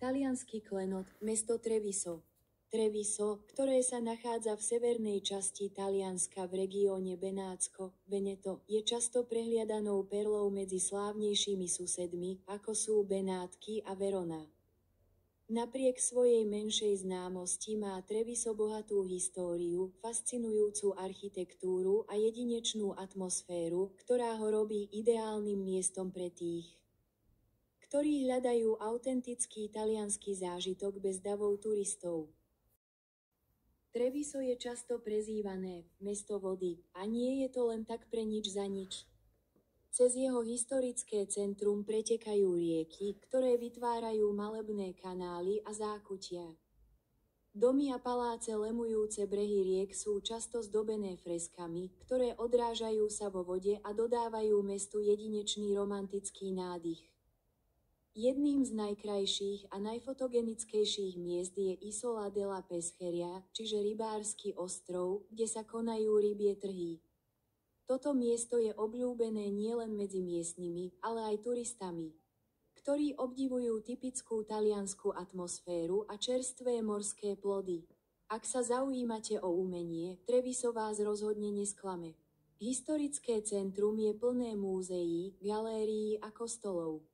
Taliansky klenot, mesto Treviso. Treviso, ktoré sa nachádza v severnej časti Talianska v regióne Benátsko, Veneto, je často prehliadanou perlou medzi slávnejšími susedmi, ako sú Benátky a Verona. Napriek svojej menšej známosti má Treviso bohatú históriu, fascinujúcu architektúru a jedinečnú atmosféru, ktorá ho robí ideálnym miestom pre tých, ktorí hľadajú autentický taliansky zážitok bez davov turistov. Treviso je často prezývané mesto vody, a nie je to len tak pre nič za nič. Cez jeho historické centrum pretekajú rieky, ktoré vytvárajú malebné kanály a zákutia. Domy a paláce lemujúce brehy riek sú často zdobené freskami, ktoré odrážajú sa vo vode a dodávajú mestu jedinečný romantický nádych. Jedným z najkrajších a najfotogenickejších miest je Isola della Pescheria, čiže rybársky ostrov, kde sa konajú rybie trhy. Toto miesto je obľúbené nielen medzi miestnymi, ale aj turistami, ktorí obdivujú typickú taliansku atmosféru a čerstvé morské plody. Ak sa zaujímate o umenie, Treviso vás rozhodne nesklame. Historické centrum je plné múzeí, galérií a kostolov.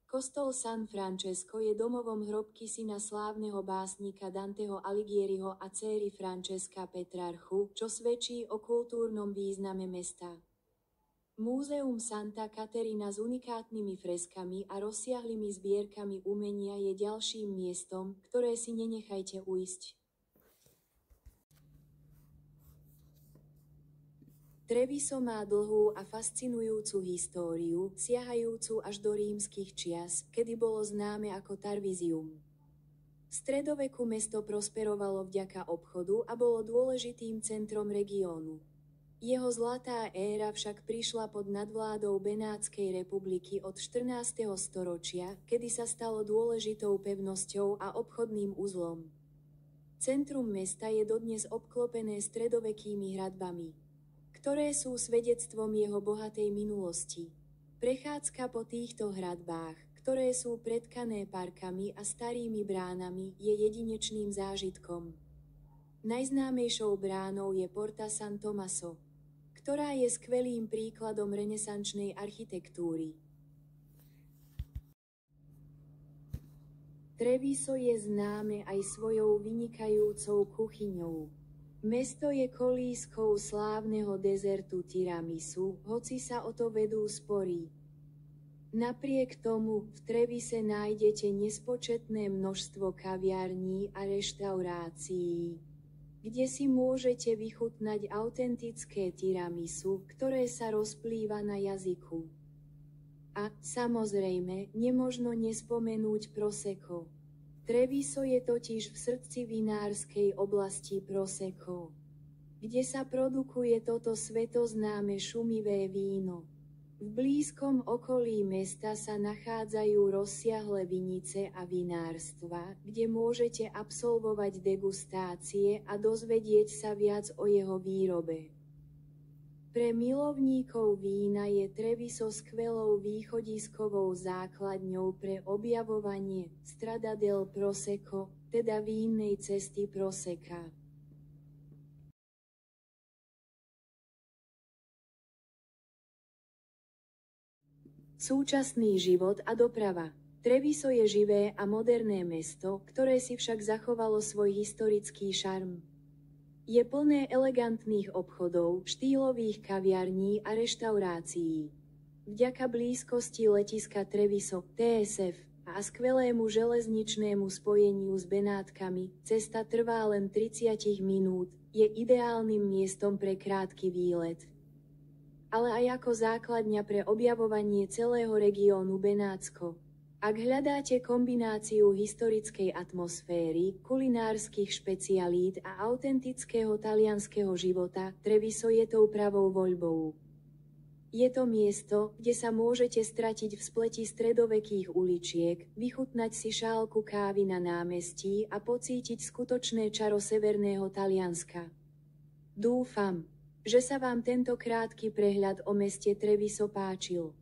Kostol San Francesco je domovom hrobky syna slávneho básnika Danteho Alighieriho a céry Francesca Petrarchu, čo svedčí o kultúrnom význame mesta. Múzeum Santa Caterina s unikátnymi freskami a rozsiahlymi zbierkami umenia je ďalším miestom, ktoré si nenechajte ujsť. Treviso má dlhú a fascinujúcu históriu, siahajúcu až do rímskych čias, kedy bolo známe ako Tarvisium. V stredoveku mesto prosperovalo vďaka obchodu a bolo dôležitým centrom regiónu. Jeho zlatá éra však prišla pod nadvládou Benátskej republiky od 14. storočia, kedy sa stalo dôležitou pevnosťou a obchodným uzlom. Centrum mesta je dodnes obklopené stredovekými hradbami, ktoré sú svedectvom jeho bohatej minulosti. Prechádzka po týchto hradbách, ktoré sú pretkané parkami a starými bránami, je jedinečným zážitkom. Najznámejšou bránou je Porta San Tommaso, ktorá je skvelým príkladom renesančnej architektúry. Treviso je známe aj svojou vynikajúcou kuchyňou. Mesto je kolískou slávneho dezertu tiramisu, hoci sa o to vedú spory. Napriek tomu v Trevise nájdete nespočetné množstvo kaviarní a reštaurácií, kde si môžete vychutnať autentické tiramisu, ktoré sa rozplýva na jazyku. A, samozrejme, nemožno nespomenúť Prosecco. Treviso je totiž v srdci vinárskej oblasti Prosecco, kde sa produkuje toto svetoznáme šumivé víno. V blízkom okolí mesta sa nachádzajú rozsiahle vinice a vinárstva, kde môžete absolvovať degustácie a dozvedieť sa viac o jeho výrobe. Pre milovníkov vína je Treviso skvelou východiskovou základňou pre objavovanie Strada del Prosecco, teda vínnej cesty Prosecca. Súčasný život a doprava. Treviso je živé a moderné mesto, ktoré si však zachovalo svoj historický šarm. Je plné elegantných obchodov, štýlových kaviarní a reštaurácií. Vďaka blízkosti letiska Treviso, TSF, a skvelému železničnému spojeniu s Benátkami, cesta trvá len 30 minút, je ideálnym miestom pre krátky výlet. Ale aj ako základňa pre objavovanie celého regiónu Benátsko. Ak hľadáte kombináciu historickej atmosféry, kulinárskych špecialít a autentického talianskeho života, Treviso je tou pravou voľbou. Je to miesto, kde sa môžete stratiť v spleti stredovekých uličiek, vychutnať si šálku kávy na námestí a pocítiť skutočné čaro severného Talianska. Dúfam, že sa vám tento krátky prehľad o meste Treviso páčil.